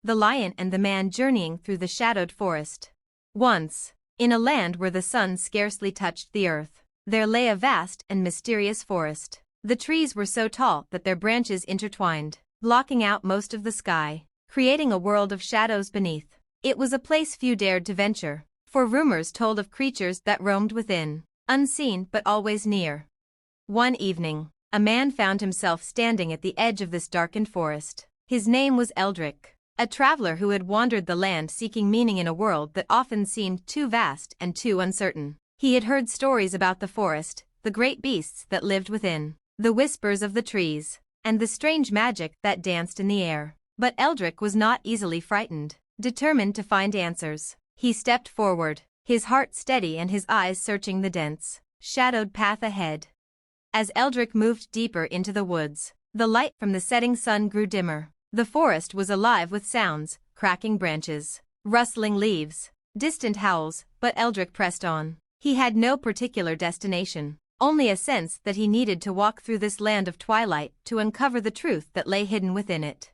The Lion and the Man Journeying Through the Shadowed Forest. Once, in a land where the sun scarcely touched the earth, there lay a vast and mysterious forest. The trees were so tall that their branches intertwined, blocking out most of the sky, creating a world of shadows beneath. It was a place few dared to venture, for rumors told of creatures that roamed within, unseen but always near. One evening, a man found himself standing at the edge of this darkened forest. His name was Eldrick, a traveler who had wandered the land seeking meaning in a world that often seemed too vast and too uncertain. He had heard stories about the forest, the great beasts that lived within, the whispers of the trees, and the strange magic that danced in the air. But Eldrick was not easily frightened. Determined to find answers, he stepped forward, his heart steady and his eyes searching the dense, shadowed path ahead. As Eldrick moved deeper into the woods, the light from the setting sun grew dimmer. The forest was alive with sounds, cracking branches, rustling leaves, distant howls, but Eldrick pressed on. He had no particular destination, only a sense that he needed to walk through this land of twilight to uncover the truth that lay hidden within it.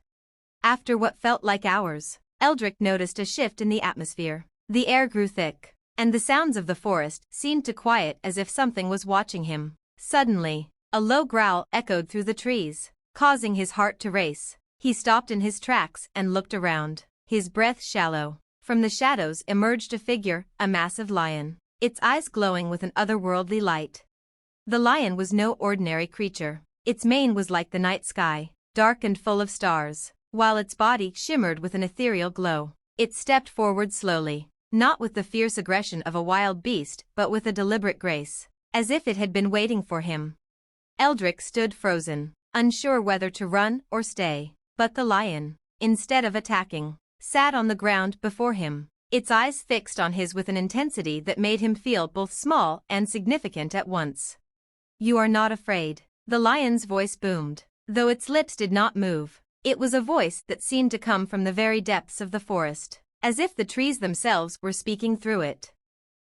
After what felt like hours, Eldrick noticed a shift in the atmosphere. The air grew thick, and the sounds of the forest seemed to quiet as if something was watching him. Suddenly, a low growl echoed through the trees, causing his heart to race. He stopped in his tracks and looked around, his breath shallow. From the shadows emerged a figure, a massive lion, its eyes glowing with an otherworldly light. The lion was no ordinary creature. Its mane was like the night sky, dark and full of stars, while its body shimmered with an ethereal glow. It stepped forward slowly, not with the fierce aggression of a wild beast but with a deliberate grace, as if it had been waiting for him. Eldrick stood frozen, unsure whether to run or stay, but the lion, instead of attacking, sat on the ground before him, its eyes fixed on his with an intensity that made him feel both small and significant at once. "You are not afraid," the lion's voice boomed, though its lips did not move. It was a voice that seemed to come from the very depths of the forest, as if the trees themselves were speaking through it.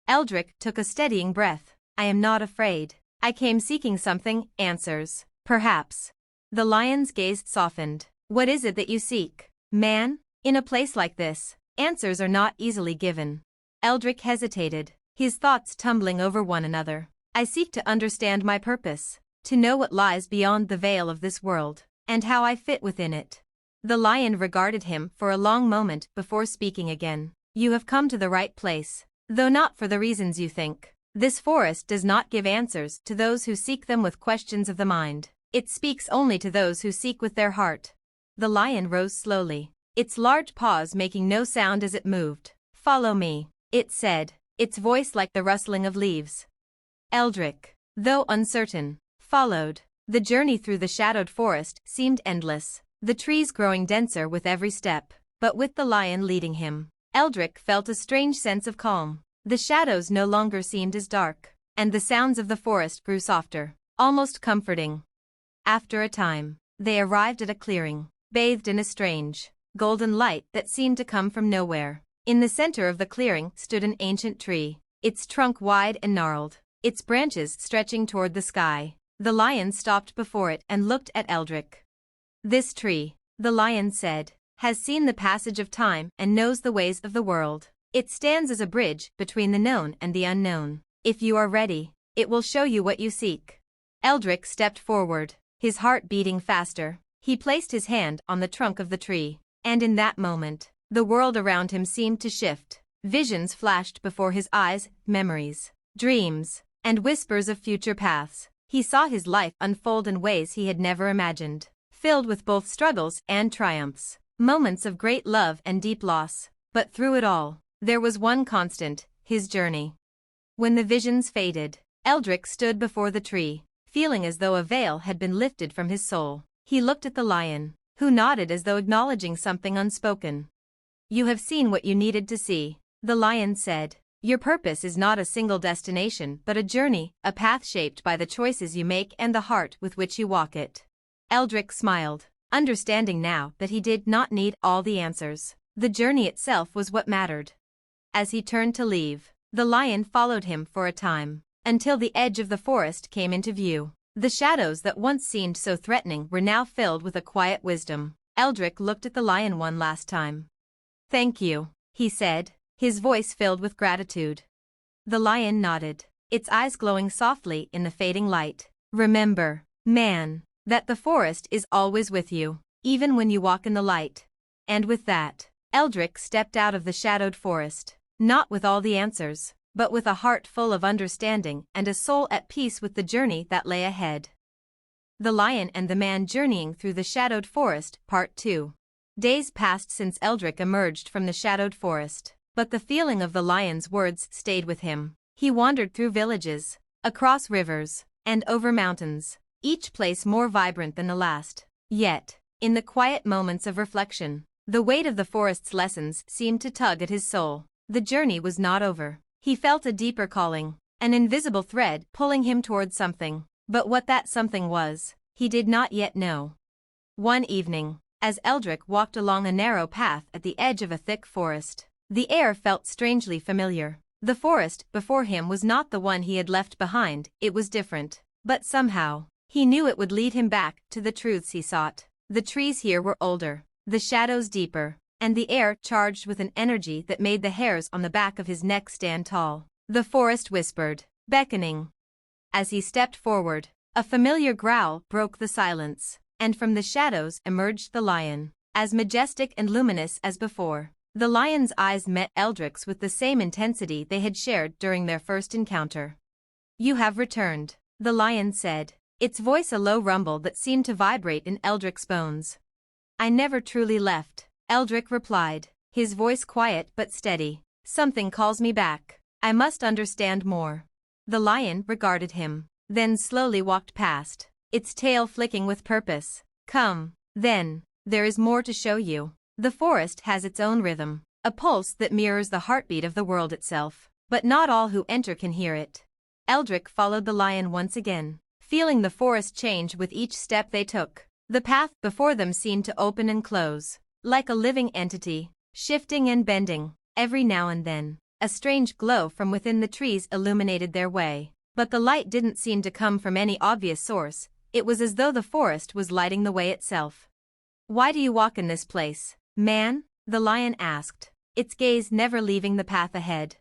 Eldrick took a steadying breath. "I am not afraid. I came seeking something, answers, perhaps." The lion's gaze softened. "What is it that you seek, man? In a place like this, answers are not easily given." Eldrick hesitated, his thoughts tumbling over one another. "I seek to understand my purpose, to know what lies beyond the veil of this world, and how I fit within it." The lion regarded him for a long moment before speaking again. "You have come to the right place, though not for the reasons you think. This forest does not give answers to those who seek them with questions of the mind. It speaks only to those who seek with their heart." The lion rose slowly, its large paws making no sound as it moved. "Follow me," it said, its voice like the rustling of leaves. Eldrick, though uncertain, followed. The journey through the shadowed forest seemed endless, the trees growing denser with every step, but with the lion leading him, Eldrick felt a strange sense of calm. The shadows no longer seemed as dark, and the sounds of the forest grew softer, almost comforting. After a time, they arrived at a clearing, bathed in a strange, golden light that seemed to come from nowhere. In the center of the clearing stood an ancient tree, its trunk wide and gnarled, its branches stretching toward the sky. The lion stopped before it and looked at Eldrick. "This tree," the lion said, "has seen the passage of time and knows the ways of the world. It stands as a bridge between the known and the unknown. If you are ready, it will show you what you seek." Eldrick stepped forward, his heart beating faster. He placed his hand on the trunk of the tree, and in that moment, the world around him seemed to shift. Visions flashed before his eyes, memories, dreams, and whispers of future paths. He saw his life unfold in ways he had never imagined, filled with both struggles and triumphs, moments of great love and deep loss. But through it all, there was one constant, his journey. When the visions faded, Eldrick stood before the tree, feeling as though a veil had been lifted from his soul. He looked at the lion, who nodded as though acknowledging something unspoken. "You have seen what you needed to see," the lion said. "Your purpose is not a single destination but a journey, a path shaped by the choices you make and the heart with which you walk it." Eldrick smiled, understanding now that he did not need all the answers. The journey itself was what mattered. As he turned to leave, the lion followed him for a time, until the edge of the forest came into view. The shadows that once seemed so threatening were now filled with a quiet wisdom. Eldrick looked at the lion one last time. "Thank you," he said, his voice filled with gratitude. The lion nodded, its eyes glowing softly in the fading light. "Remember, man, that the forest is always with you, even when you walk in the light." And with that, Eldrick stepped out of the shadowed forest, not with all the answers, but with a heart full of understanding and a soul at peace with the journey that lay ahead. The Lion and the Man Journeying Through the Shadowed Forest, Part 2. Days passed since Eldrick emerged from the shadowed forest, but the feeling of the lion's words stayed with him. He wandered through villages, across rivers, and over mountains, each place more vibrant than the last. Yet, in the quiet moments of reflection, the weight of the forest's lessons seemed to tug at his soul. The journey was not over. He felt a deeper calling, an invisible thread pulling him toward something. But what that something was, he did not yet know. One evening, as Eldrick walked along a narrow path at the edge of a thick forest, the air felt strangely familiar. The forest before him was not the one he had left behind, it was different. But somehow, he knew it would lead him back to the truths he sought. The trees here were older, the shadows deeper, and the air charged with an energy that made the hairs on the back of his neck stand tall. The forest whispered, beckoning. As he stepped forward, a familiar growl broke the silence, and from the shadows emerged the lion, as majestic and luminous as before. The lion's eyes met Eldrick's with the same intensity they had shared during their first encounter. "You have returned," the lion said, its voice a low rumble that seemed to vibrate in Eldrick's bones. "I never truly left," Eldrick replied, his voice quiet but steady. "Something calls me back. I must understand more." The lion regarded him, then slowly walked past, its tail flicking with purpose. "Come, then, there is more to show you. The forest has its own rhythm, a pulse that mirrors the heartbeat of the world itself, but not all who enter can hear it." Eldrick followed the lion once again, feeling the forest change with each step they took. The path before them seemed to open and close, like a living entity, shifting and bending. Every now and then, a strange glow from within the trees illuminated their way, but the light didn't seem to come from any obvious source. It was as though the forest was lighting the way itself. "Why do you walk in this place, man?" the lion asked, its gaze never leaving the path ahead.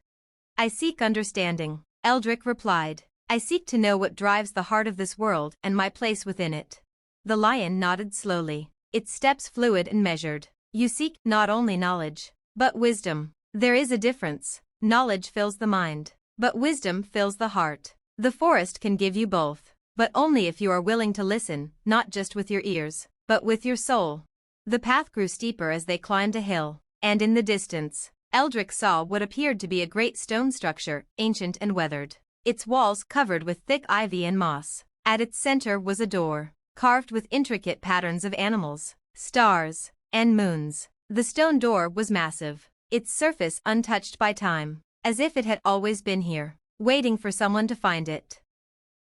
"I seek understanding," Eldrick replied. "I seek to know what drives the heart of this world and my place within it." The lion nodded slowly, its steps fluid and measured. "You seek not only knowledge, but wisdom. There is a difference. Knowledge fills the mind, but wisdom fills the heart. The forest can give you both, but only if you are willing to listen, not just with your ears, but with your soul." The path grew steeper as they climbed a hill, and in the distance, Eldrick saw what appeared to be a great stone structure, ancient and weathered, its walls covered with thick ivy and moss. At its center was a door, carved with intricate patterns of animals, stars, and moons. The stone door was massive, its surface untouched by time, as if it had always been here, waiting for someone to find it.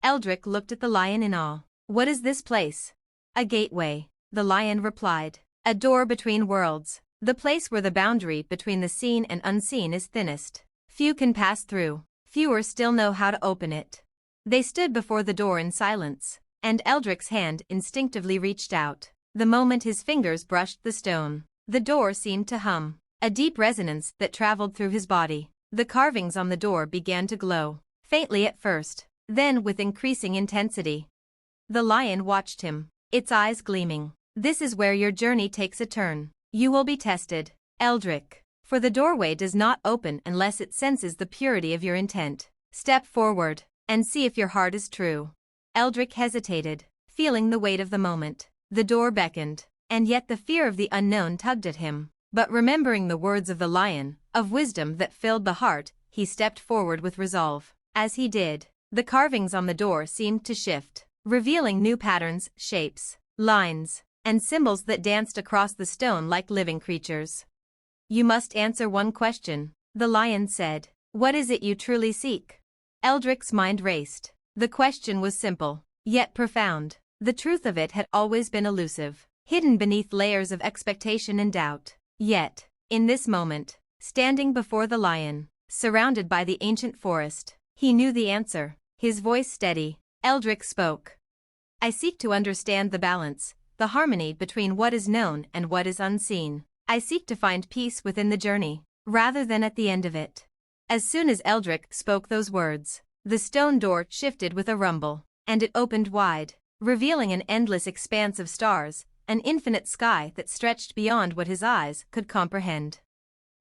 Eldrick looked at the lion in awe. "What is this place?" "A gateway," the lion replied. "A door between worlds, the place where the boundary between the seen and unseen is thinnest. Few can pass through, fewer still know how to open it." They stood before the door in silence, and Eldrick's hand instinctively reached out. The moment his fingers brushed the stone, the door seemed to hum, a deep resonance that traveled through his body. The carvings on the door began to glow, faintly at first, then with increasing intensity. The lion watched him, its eyes gleaming. "This is where your journey takes a turn. You will be tested, Eldrick, for the doorway does not open unless it senses the purity of your intent. Step forward, and see if your heart is true." Eldrick hesitated, feeling the weight of the moment. The door beckoned, and yet the fear of the unknown tugged at him. But remembering the words of the lion, of wisdom that filled the heart, he stepped forward with resolve. As he did, the carvings on the door seemed to shift, revealing new patterns, shapes, lines, and symbols that danced across the stone like living creatures. "You must answer one question," the lion said. "What is it you truly seek?" Eldrick's mind raced. The question was simple, yet profound. The truth of it had always been elusive, hidden beneath layers of expectation and doubt. Yet, in this moment, standing before the lion, surrounded by the ancient forest, he knew the answer. His voice steady, Eldrick spoke. "I seek to understand the balance the harmony between what is known and what is unseen. I seek to find peace within the journey, rather than at the end of it. As soon as Eldrick spoke those words, the stone door shifted with a rumble, and it opened wide, revealing an endless expanse of stars, an infinite sky that stretched beyond what his eyes could comprehend.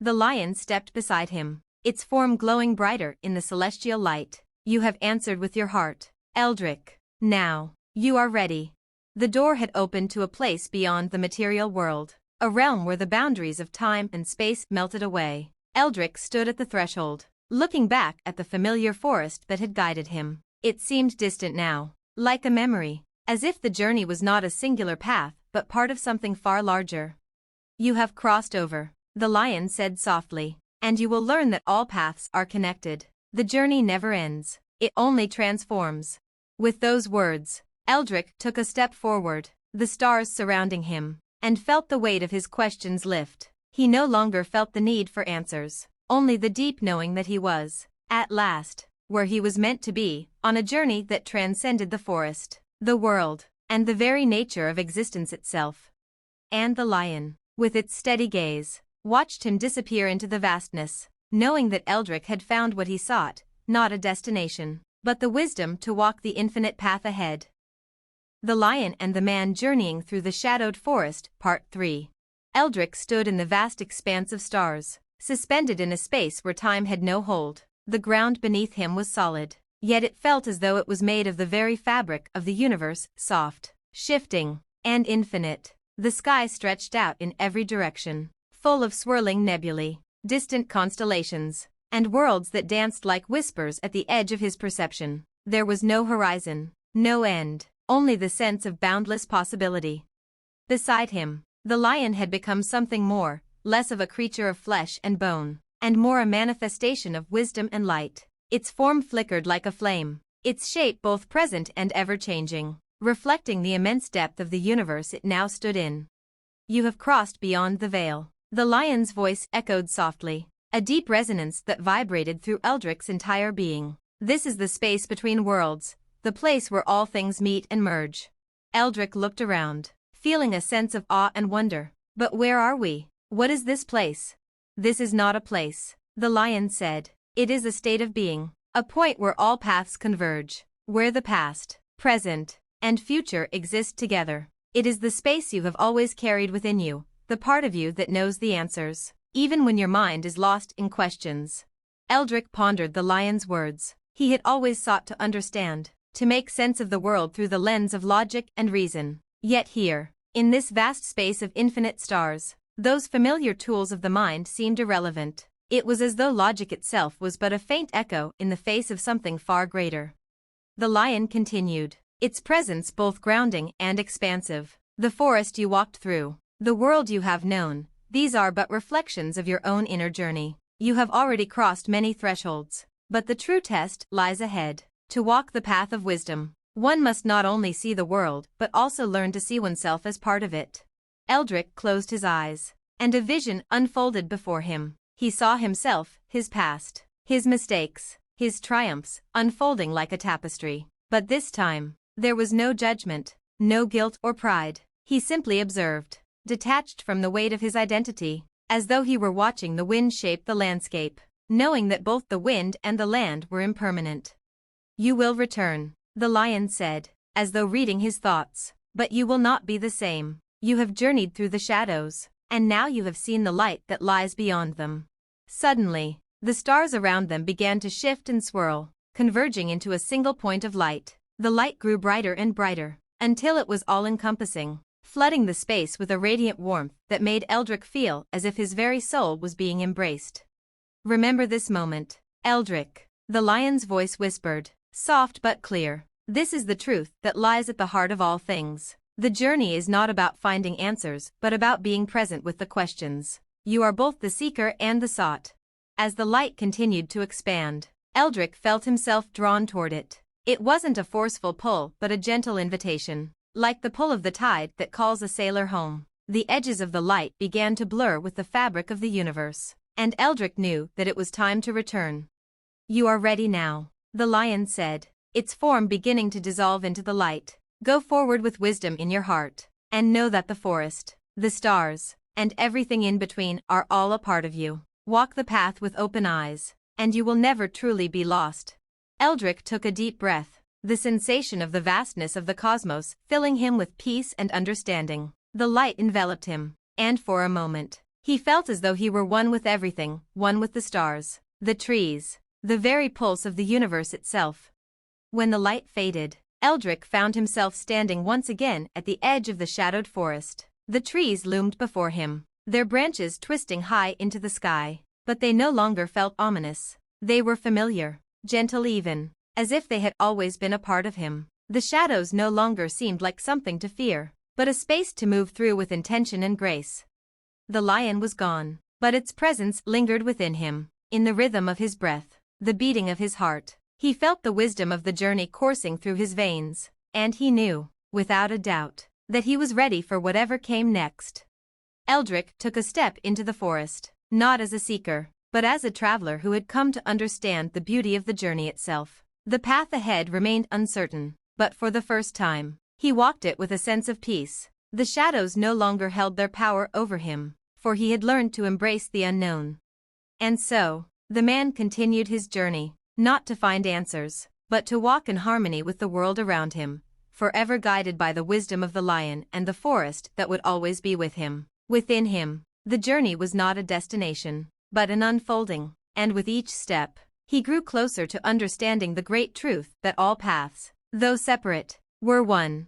The lion stepped beside him, its form glowing brighter in the celestial light. You have answered with your heart, Eldrick. Now, you are ready. The door had opened to a place beyond the material world, a realm where the boundaries of time and space melted away. Eldrick stood at the threshold, looking back at the familiar forest that had guided him. It seemed distant now, like a memory, as if the journey was not a singular path but part of something far larger. You have crossed over, the lion said softly, and you will learn that all paths are connected. The journey never ends, it only transforms. With those words, Eldrick took a step forward, the stars surrounding him, and felt the weight of his questions lift. He no longer felt the need for answers, only the deep knowing that he was, at last, where he was meant to be, on a journey that transcended the forest, the world, and the very nature of existence itself. And the lion, with its steady gaze, watched him disappear into the vastness, knowing that Eldrick had found what he sought, not a destination, but the wisdom to walk the infinite path ahead. The Lion and the Man Journeying Through the Shadowed Forest, Part 3. Eldrick stood in the vast expanse of stars, suspended in a space where time had no hold. The ground beneath him was solid, yet it felt as though it was made of the very fabric of the universe, soft, shifting, and infinite. The sky stretched out in every direction, full of swirling nebulae, distant constellations, and worlds that danced like whispers at the edge of his perception. There was no horizon, no end, only the sense of boundless possibility. Beside him, the lion had become something more, less of a creature of flesh and bone, and more a manifestation of wisdom and light. Its form flickered like a flame, its shape both present and ever-changing, reflecting the immense depth of the universe it now stood in. You have crossed beyond the veil. The lion's voice echoed softly, a deep resonance that vibrated through Eldrick's entire being. This is the space between worlds, the place where all things meet and merge. Eldrick looked around, feeling a sense of awe and wonder. But where are we? What is this place? This is not a place, the lion said. It is a state of being, a point where all paths converge, where the past, present, and future exist together. It is the space you have always carried within you, the part of you that knows the answers, even when your mind is lost in questions. Eldrick pondered the lion's words. He had always sought to understand, to make sense of the world through the lens of logic and reason. Yet here, in this vast space of infinite stars, those familiar tools of the mind seemed irrelevant. It was as though logic itself was but a faint echo in the face of something far greater. The lion continued, its presence both grounding and expansive. The forest you walked through, the world you have known, these are but reflections of your own inner journey. You have already crossed many thresholds, but the true test lies ahead. To walk the path of wisdom, one must not only see the world but also learn to see oneself as part of it. Eldrick closed his eyes, and a vision unfolded before him. He saw himself, his past, his mistakes, his triumphs, unfolding like a tapestry. But this time, there was no judgment, no guilt or pride. He simply observed, detached from the weight of his identity, as though he were watching the wind shape the landscape, knowing that both the wind and the land were impermanent. You will return, the lion said, as though reading his thoughts, but you will not be the same. You have journeyed through the shadows, and now you have seen the light that lies beyond them. Suddenly, the stars around them began to shift and swirl, converging into a single point of light. The light grew brighter and brighter, until it was all-encompassing, flooding the space with a radiant warmth that made Eldrick feel as if his very soul was being embraced. Remember this moment, Eldrick, the lion's voice whispered, soft but clear. This is the truth that lies at the heart of all things. The journey is not about finding answers but about being present with the questions. You are both the seeker and the sought. As the light continued to expand, Eldrick felt himself drawn toward it. It wasn't a forceful pull but a gentle invitation, like the pull of the tide that calls a sailor home. The edges of the light began to blur with the fabric of the universe, and Eldrick knew that it was time to return. You are ready now, the lion said, its form beginning to dissolve into the light. Go forward with wisdom in your heart, and know that the forest, the stars, and everything in between are all a part of you. Walk the path with open eyes, and you will never truly be lost. Eldrick took a deep breath, the sensation of the vastness of the cosmos filling him with peace and understanding. The light enveloped him, and for a moment, he felt as though he were one with everything, one with the stars, the trees, the very pulse of the universe itself. When the light faded, Eldrick found himself standing once again at the edge of the shadowed forest. The trees loomed before him, their branches twisting high into the sky, but they no longer felt ominous. They were familiar, gentle even, as if they had always been a part of him. The shadows no longer seemed like something to fear, but a space to move through with intention and grace. The lion was gone, but its presence lingered within him, in the rhythm of his breath, the beating of his heart. He felt the wisdom of the journey coursing through his veins, and he knew, without a doubt, that he was ready for whatever came next. Eldrick took a step into the forest, not as a seeker, but as a traveler who had come to understand the beauty of the journey itself. The path ahead remained uncertain, but for the first time, he walked it with a sense of peace. The shadows no longer held their power over him, for he had learned to embrace the unknown. And so, the man continued his journey, not to find answers, but to walk in harmony with the world around him, forever guided by the wisdom of the lion and the forest that would always be with him. Within him, the journey was not a destination, but an unfolding, and with each step, he grew closer to understanding the great truth that all paths, though separate, were one.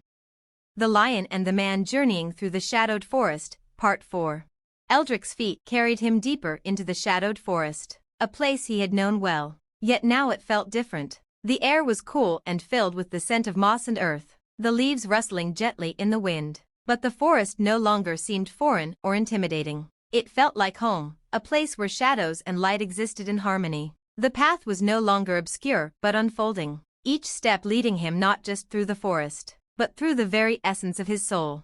The Lion and the Man Journeying Through the Shadowed Forest, Part 4. Eldrick's feet carried him deeper into the shadowed forest, a place he had known well, yet now it felt different. The air was cool and filled with the scent of moss and earth, the leaves rustling gently in the wind. But the forest no longer seemed foreign or intimidating. It felt like home, a place where shadows and light existed in harmony. The path was no longer obscure but unfolding, each step leading him not just through the forest, but through the very essence of his soul.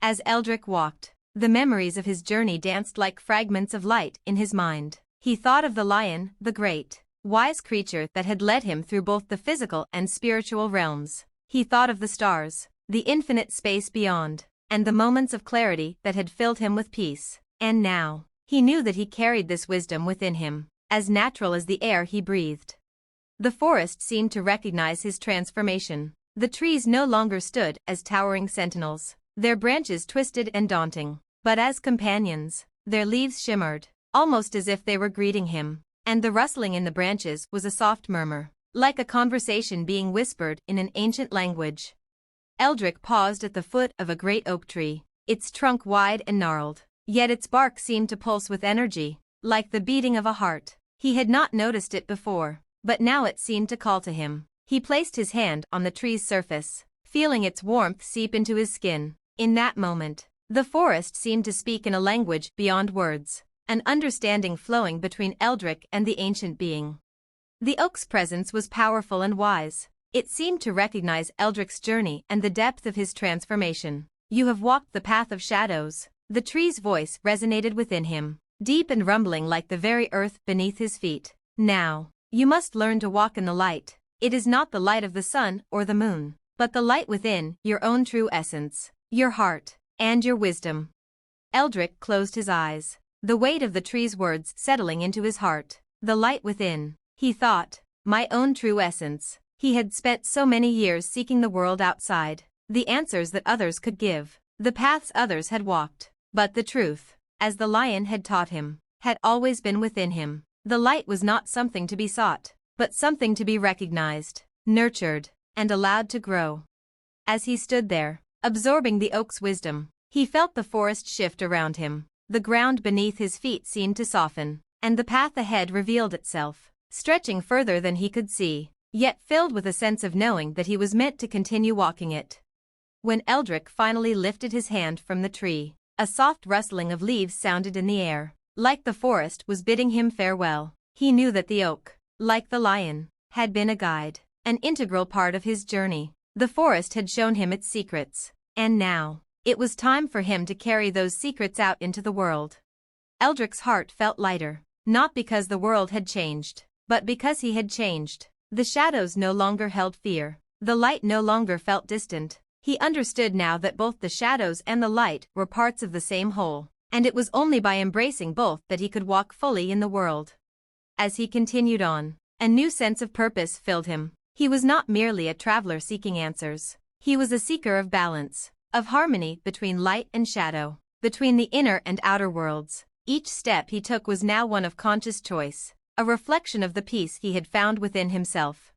As Eldrick walked, the memories of his journey danced like fragments of light in his mind. He thought of the lion, the great, wise creature that had led him through both the physical and spiritual realms. He thought of the stars, the infinite space beyond, and the moments of clarity that had filled him with peace. And now, he knew that he carried this wisdom within him, as natural as the air he breathed. The forest seemed to recognize his transformation. The trees no longer stood as towering sentinels, their branches twisted and daunting, but as companions. Their leaves shimmered, almost as if they were greeting him, and the rustling in the branches was a soft murmur, like a conversation being whispered in an ancient language. Eldrick paused at the foot of a great oak tree, its trunk wide and gnarled, yet its bark seemed to pulse with energy, like the beating of a heart. He had not noticed it before, but now it seemed to call to him. He placed his hand on the tree's surface, feeling its warmth seep into his skin. In that moment, the forest seemed to speak in a language beyond words, an understanding flowing between Eldrick and the ancient being. The oak's presence was powerful and wise. It seemed to recognize Eldrick's journey and the depth of his transformation. You have walked the path of shadows. The tree's voice resonated within him, deep and rumbling like the very earth beneath his feet. Now, you must learn to walk in the light. It is not the light of the sun or the moon, but the light within, your own true essence, your heart, and your wisdom. Eldrick closed his eyes, the weight of the tree's words settling into his heart. The light within, he thought, my own true essence. He had spent so many years seeking the world outside, the answers that others could give, the paths others had walked. But the truth, as the lion had taught him, had always been within him. The light was not something to be sought, but something to be recognized, nurtured, and allowed to grow. As he stood there, absorbing the oak's wisdom, he felt the forest shift around him. The ground beneath his feet seemed to soften, and the path ahead revealed itself, stretching further than he could see, yet filled with a sense of knowing that he was meant to continue walking it. When Eldrick finally lifted his hand from the tree, a soft rustling of leaves sounded in the air, like the forest was bidding him farewell. He knew that the oak, like the lion, had been a guide, an integral part of his journey. The forest had shown him its secrets, and now, it was time for him to carry those secrets out into the world. Eldrick's heart felt lighter, not because the world had changed, but because he had changed. The shadows no longer held fear, the light no longer felt distant, He understood now that both the shadows and the light were parts of the same whole, and it was only by embracing both that he could walk fully in the world. As he continued on, a new sense of purpose filled him. He was not merely a traveler seeking answers. He was a seeker of balance, of harmony between light and shadow, between the inner and outer worlds. Each step he took was now one of conscious choice, a reflection of the peace he had found within himself.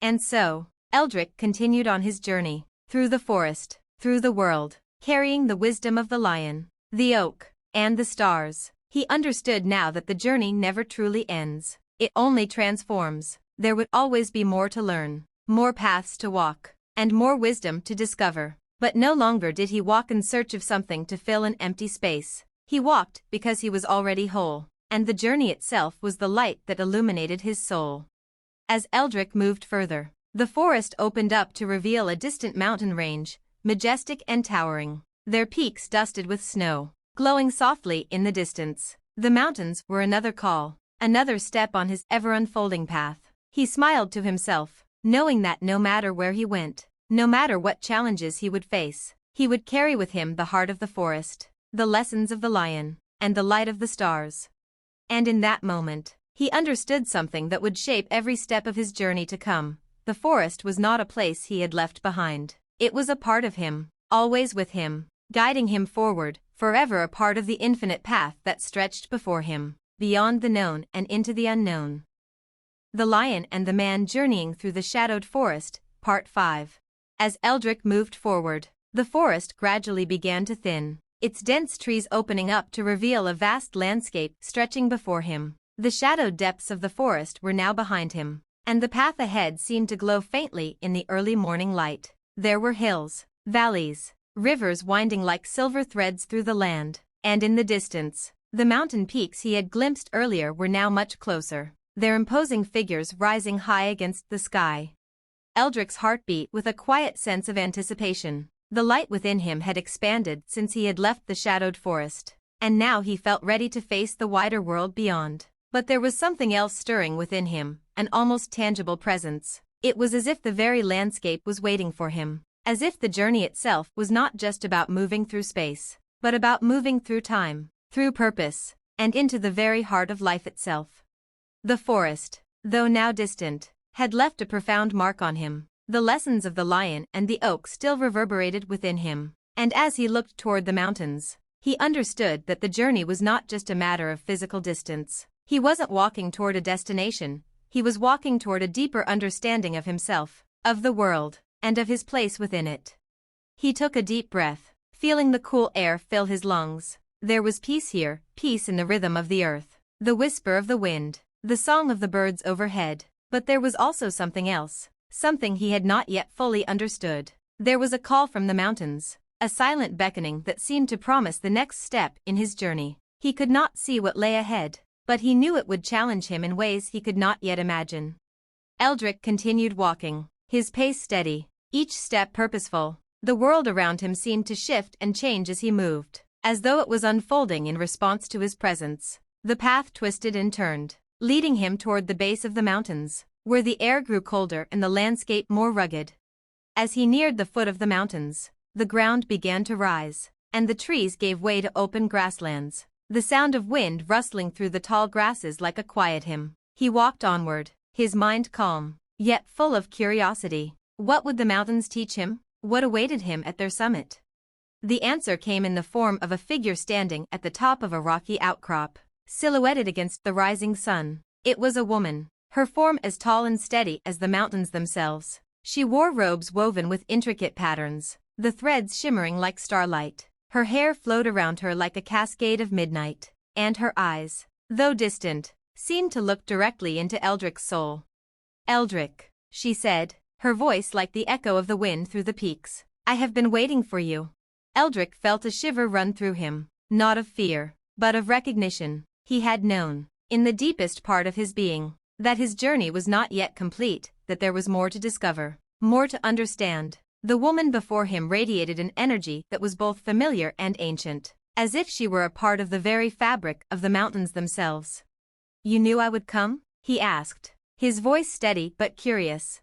And so, Eldrick continued on his journey, through the forest, through the world, carrying the wisdom of the lion, the oak, and the stars. He understood now that the journey never truly ends. It only transforms. There would always be more to learn, more paths to walk, and more wisdom to discover. But no longer did he walk in search of something to fill an empty space. He walked because he was already whole, and the journey itself was the light that illuminated his soul. As Eldrick moved further, the forest opened up to reveal a distant mountain range, majestic and towering, their peaks dusted with snow, glowing softly in the distance. The mountains were another call, another step on his ever-unfolding path. He smiled to himself, knowing that no matter where he went, no matter what challenges he would face, he would carry with him the heart of the forest, the lessons of the lion, and the light of the stars. And in that moment, he understood something that would shape every step of his journey to come. The forest was not a place he had left behind. It was a part of him, always with him, guiding him forward, forever a part of the infinite path that stretched before him, beyond the known and into the unknown. The Lion and the Man Journeying Through the Shadowed Forest, Part 5. As Eldrick moved forward, the forest gradually began to thin, its dense trees opening up to reveal a vast landscape stretching before him. The shadowed depths of the forest were now behind him, and the path ahead seemed to glow faintly in the early morning light. There were hills, valleys, rivers winding like silver threads through the land, and in the distance, the mountain peaks he had glimpsed earlier were now much closer, their imposing figures rising high against the sky. Eldrick's heart beat with a quiet sense of anticipation. The light within him had expanded since he had left the shadowed forest, and now he felt ready to face the wider world beyond. But there was something else stirring within him, an almost tangible presence. It was as if the very landscape was waiting for him, as if the journey itself was not just about moving through space, but about moving through time, through purpose, and into the very heart of life itself. The forest, though now distant, had left a profound mark on him. The lessons of the lion and the oak still reverberated within him, and as he looked toward the mountains, he understood that the journey was not just a matter of physical distance. He wasn't walking toward a destination, he was walking toward a deeper understanding of himself, of the world, and of his place within it. He took a deep breath, feeling the cool air fill his lungs. There was peace here, peace in the rhythm of the earth, the whisper of the wind, the song of the birds overhead. But there was also something else, something he had not yet fully understood. There was a call from the mountains, a silent beckoning that seemed to promise the next step in his journey. He could not see what lay ahead, but he knew it would challenge him in ways he could not yet imagine. Eldrick continued walking, his pace steady, each step purposeful. The world around him seemed to shift and change as he moved, as though it was unfolding in response to his presence. The path twisted and turned, leading him toward the base of the mountains, where the air grew colder and the landscape more rugged. As he neared the foot of the mountains, the ground began to rise, and the trees gave way to open grasslands, the sound of wind rustling through the tall grasses like a quiet hymn. He walked onward, his mind calm, yet full of curiosity. What would the mountains teach him? What awaited him at their summit? The answer came in the form of a figure standing at the top of a rocky outcrop, silhouetted against the rising sun. It was a woman, her form as tall and steady as the mountains themselves. She wore robes woven with intricate patterns, the threads shimmering like starlight. Her hair flowed around her like a cascade of midnight, and her eyes, though distant, seemed to look directly into Eldrick's soul. "Eldrick," she said, her voice like the echo of the wind through the peaks. "I have been waiting for you." Eldrick felt a shiver run through him, not of fear, but of recognition. He had known, in the deepest part of his being, that his journey was not yet complete, that there was more to discover, more to understand. The woman before him radiated an energy that was both familiar and ancient, as if she were a part of the very fabric of the mountains themselves. "You knew I would come?" he asked, his voice steady but curious.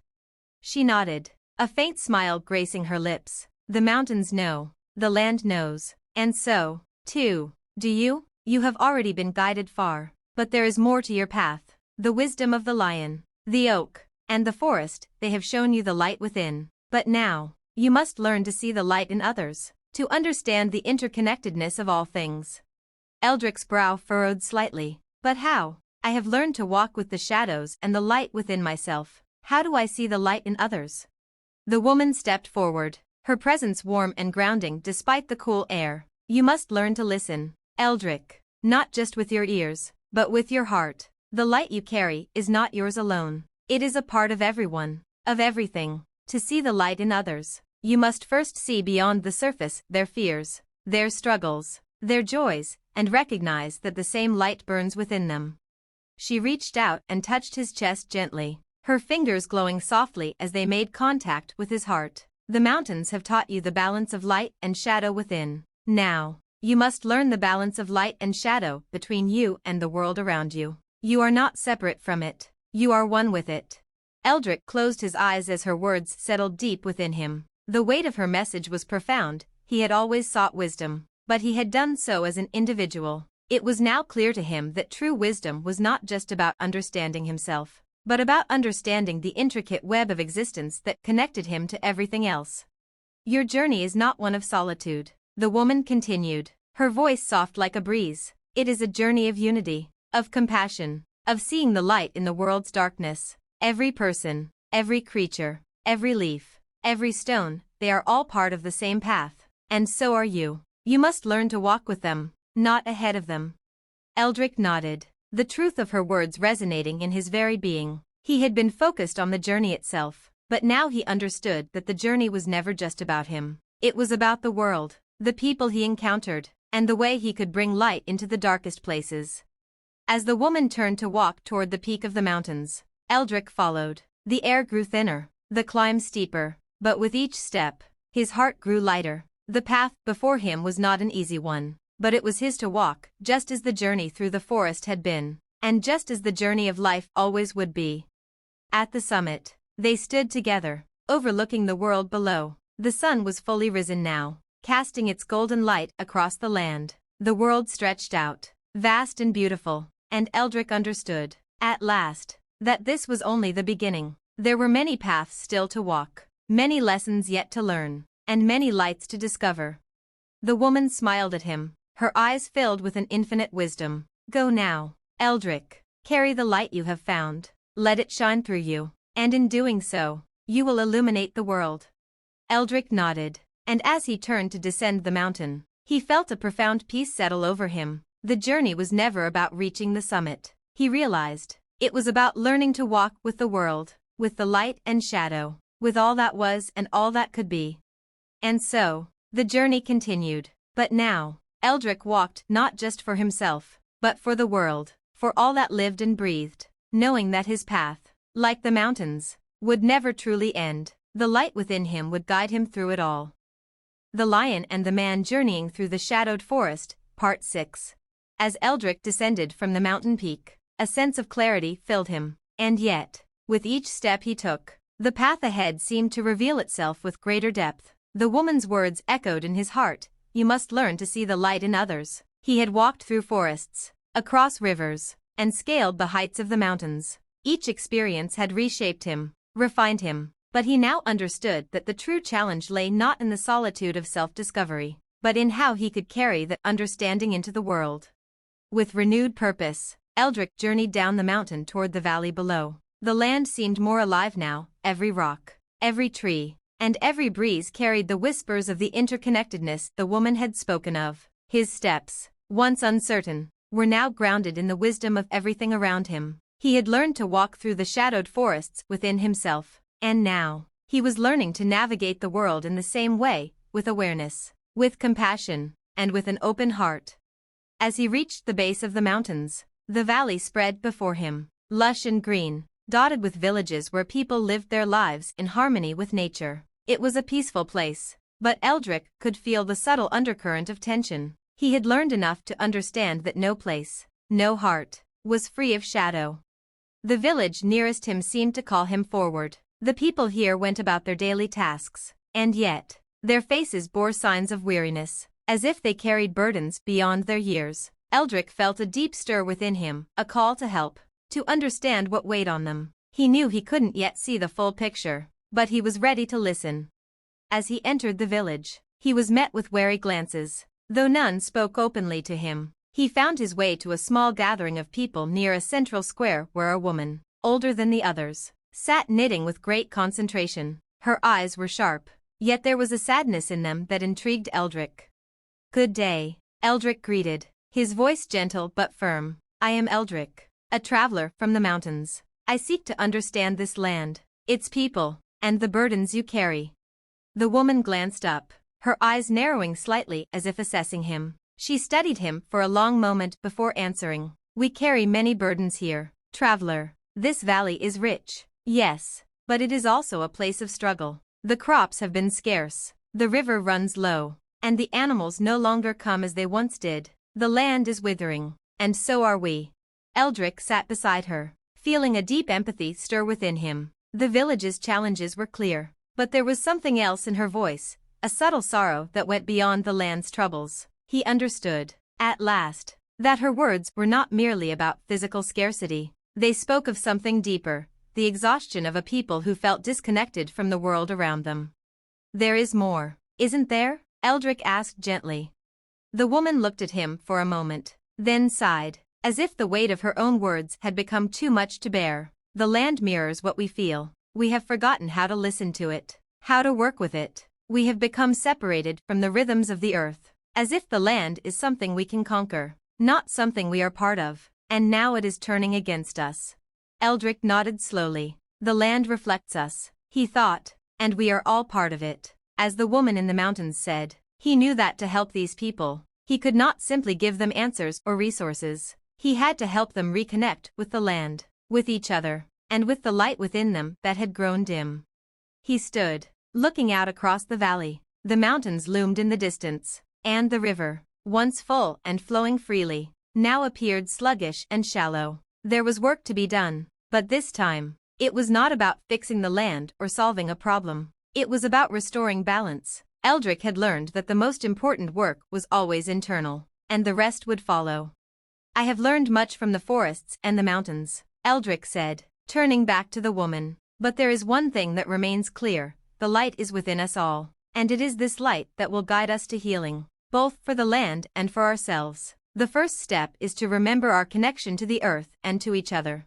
She nodded, a faint smile gracing her lips. The mountains know. The land knows. And so, too, do you? You have already been guided far. But there is more to your path. The wisdom of the lion, the oak, and the forest, they have shown you the light within. But now, you must learn to see the light in others, to understand the interconnectedness of all things. Eldric's brow furrowed slightly. But how? I have learned to walk with the shadows and the light within myself. How do I see the light in others? The woman stepped forward, her presence warm and grounding despite the cool air. You must learn to listen, Eldric, not just with your ears, but with your heart. The light you carry is not yours alone. It is a part of everyone, of everything. To see the light in others, you must first see beyond the surface their fears, their struggles, their joys, and recognize that the same light burns within them. She reached out and touched his chest gently, her fingers glowing softly as they made contact with his heart. The mountains have taught you the balance of light and shadow within. Now, you must learn the balance of light and shadow between you and the world around you. You are not separate from it. You are one with it. Eldric closed his eyes as her words settled deep within him. The weight of her message was profound. He had always sought wisdom, but he had done so as an individual. It was now clear to him that true wisdom was not just about understanding himself, but about understanding the intricate web of existence that connected him to everything else. Your journey is not one of solitude, the woman continued, her voice soft like a breeze. It is a journey of unity, of compassion, of seeing the light in the world's darkness. Every person, every creature, every leaf, every stone, they are all part of the same path, and so are you. You must learn to walk with them, not ahead of them. Eldric nodded, the truth of her words resonating in his very being. He had been focused on the journey itself, but now he understood that the journey was never just about him. It was about the world, the people he encountered, and the way he could bring light into the darkest places. As the woman turned to walk toward the peak of the mountains, Eldric followed. The air grew thinner, the climb steeper, but with each step, his heart grew lighter. The path before him was not an easy one, but it was his to walk, just as the journey through the forest had been, and just as the journey of life always would be. At the summit, they stood together, overlooking the world below. The sun was fully risen now, casting its golden light across the land. The world stretched out, vast and beautiful, and Eldric understood, at last, that this was only the beginning. There were many paths still to walk, many lessons yet to learn, and many lights to discover. The woman smiled at him, her eyes filled with an infinite wisdom. Go now, Eldric, carry the light you have found, let it shine through you, and in doing so, you will illuminate the world. Eldric nodded, and as he turned to descend the mountain, he felt a profound peace settle over him. The journey was never about reaching the summit, he realized. It was about learning to walk with the world, with the light and shadow, with all that was and all that could be. And so, the journey continued. But now, Eldric walked not just for himself, but for the world, for all that lived and breathed, knowing that his path, like the mountains, would never truly end. The light within him would guide him through it all. The Lion and the Man Journeying Through the Shadowed Forest, Part 6. As Eldric descended from the mountain peak, a sense of clarity filled him, and yet, with each step he took, the path ahead seemed to reveal itself with greater depth. The woman's words echoed in his heart, you must learn to see the light in others. He had walked through forests, across rivers, and scaled the heights of the mountains. Each experience had reshaped him, refined him, but he now understood that the true challenge lay not in the solitude of self-discovery, but in how he could carry that understanding into the world. With renewed purpose, Eldric journeyed down the mountain toward the valley below. The land seemed more alive now, every rock, every tree, and every breeze carried the whispers of the interconnectedness the woman had spoken of. His steps, once uncertain, were now grounded in the wisdom of everything around him. He had learned to walk through the shadowed forests within himself, and now, he was learning to navigate the world in the same way, with awareness, with compassion, and with an open heart. As he reached the base of the mountains, the valley spread before him, lush and green, dotted with villages where people lived their lives in harmony with nature. It was a peaceful place, but Eldric could feel the subtle undercurrent of tension. He had learned enough to understand that no place, no heart, was free of shadow. The village nearest him seemed to call him forward. The people here went about their daily tasks, and yet, Their faces bore signs of weariness, as if they carried burdens beyond their years. Eldrick felt a deep stir within him, a call to help, to understand what weighed on them. He knew he couldn't yet see the full picture, but he was ready to listen. As he entered the village, he was met with wary glances. Though none spoke openly to him, he found his way to a small gathering of people near a central square where a woman, older than the others, sat knitting with great concentration. Her eyes were sharp, yet there was a sadness in them that intrigued Eldrick. "Good day," Eldrick greeted, his voice gentle but firm. "I am Eldrick, a traveler from the mountains. I seek to understand this land, its people, and the burdens you carry." The woman glanced up, her eyes narrowing slightly as if assessing him. She studied him for a long moment before answering. "We carry many burdens here, traveler. This valley is rich, yes, but it is also a place of struggle. The crops have been scarce, the river runs low, and the animals no longer come as they once did. The land is withering, and so are we." Eldrick sat beside her, feeling a deep empathy stir within him. The village's challenges were clear, but there was something else in her voice, a subtle sorrow that went beyond the land's troubles. He understood, at last, that her words were not merely about physical scarcity. They spoke of something deeper, the exhaustion of a people who felt disconnected from the world around them. "There is more, isn't there?" Eldrick asked gently. The woman looked at him for a moment, then sighed, as if the weight of her own words had become too much to bear. "The land mirrors what we feel. We have forgotten how to listen to it, how to work with it. We have become separated from the rhythms of the earth, as if the land is something we can conquer, not something we are part of, and now it is turning against us." Eldrick nodded slowly. "The land reflects us," he thought, "and we are all part of it." As the woman in the mountains said, he knew that to help these people, he could not simply give them answers or resources. He had to help them reconnect with the land, with each other, and with the light within them that had grown dim. He stood, looking out across the valley. The mountains loomed in the distance, and the river, once full and flowing freely, now appeared sluggish and shallow. There was work to be done, but this time, it was not about fixing the land or solving a problem. It was about restoring balance. Eldrick had learned that the most important work was always internal, and the rest would follow. "I have learned much from the forests and the mountains," Eldrick said, turning back to the woman. "But there is one thing that remains clear: the light is within us all, and it is this light that will guide us to healing, both for the land and for ourselves. The first step is to remember our connection to the earth and to each other."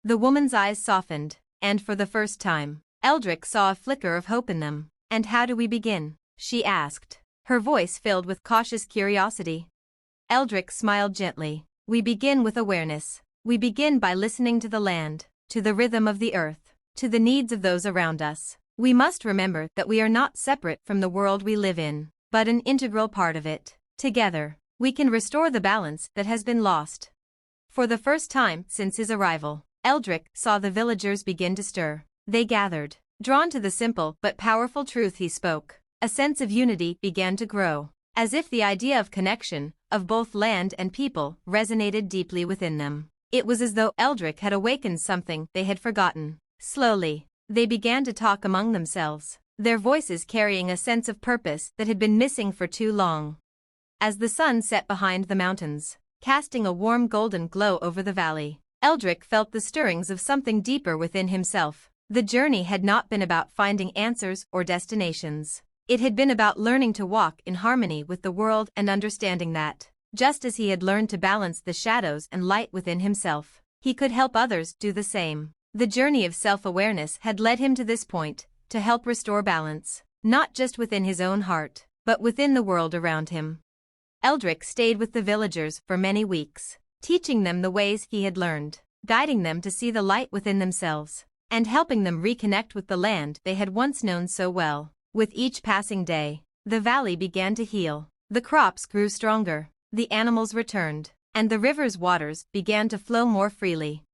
The woman's eyes softened, and for the first time, Eldrick saw a flicker of hope in them. "And how do we begin?" she asked, her voice filled with cautious curiosity. Eldrick smiled gently. "We begin with awareness. We begin by listening to the land, to the rhythm of the earth, to the needs of those around us. We must remember that we are not separate from the world we live in, but an integral part of it. Together, we can restore the balance that has been lost." For the first time since his arrival, Eldrick saw the villagers begin to stir. They gathered, drawn to the simple but powerful truth he spoke. A sense of unity began to grow, as if the idea of connection, of both land and people, resonated deeply within them. It was as though Eldrick had awakened something they had forgotten. Slowly, they began to talk among themselves, their voices carrying a sense of purpose that had been missing for too long. As the sun set behind the mountains, casting a warm golden glow over the valley, Eldrick felt the stirrings of something deeper within himself. The journey had not been about finding answers or destinations. It had been about learning to walk in harmony with the world and understanding that, just as he had learned to balance the shadows and light within himself, he could help others do the same. The journey of self-awareness had led him to this point, to help restore balance, not just within his own heart, but within the world around him. Eldrick stayed with the villagers for many weeks, teaching them the ways he had learned, guiding them to see the light within themselves, and helping them reconnect with the land they had once known so well. With each passing day, the valley began to heal. The crops grew stronger, the animals returned, and the river's waters began to flow more freely.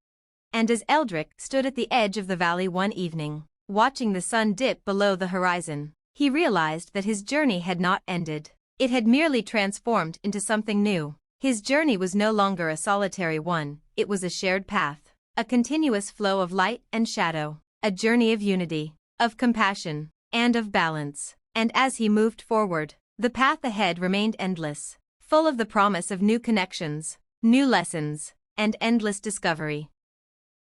And as Eldrick stood at the edge of the valley one evening, watching the sun dip below the horizon, he realized that his journey had not ended. It had merely transformed into something new. His journey was no longer a solitary one, it was a shared path, a continuous flow of light and shadow, a journey of unity, of compassion, and of balance. And as he moved forward, the path ahead remained endless, full of the promise of new connections, new lessons, and endless discovery.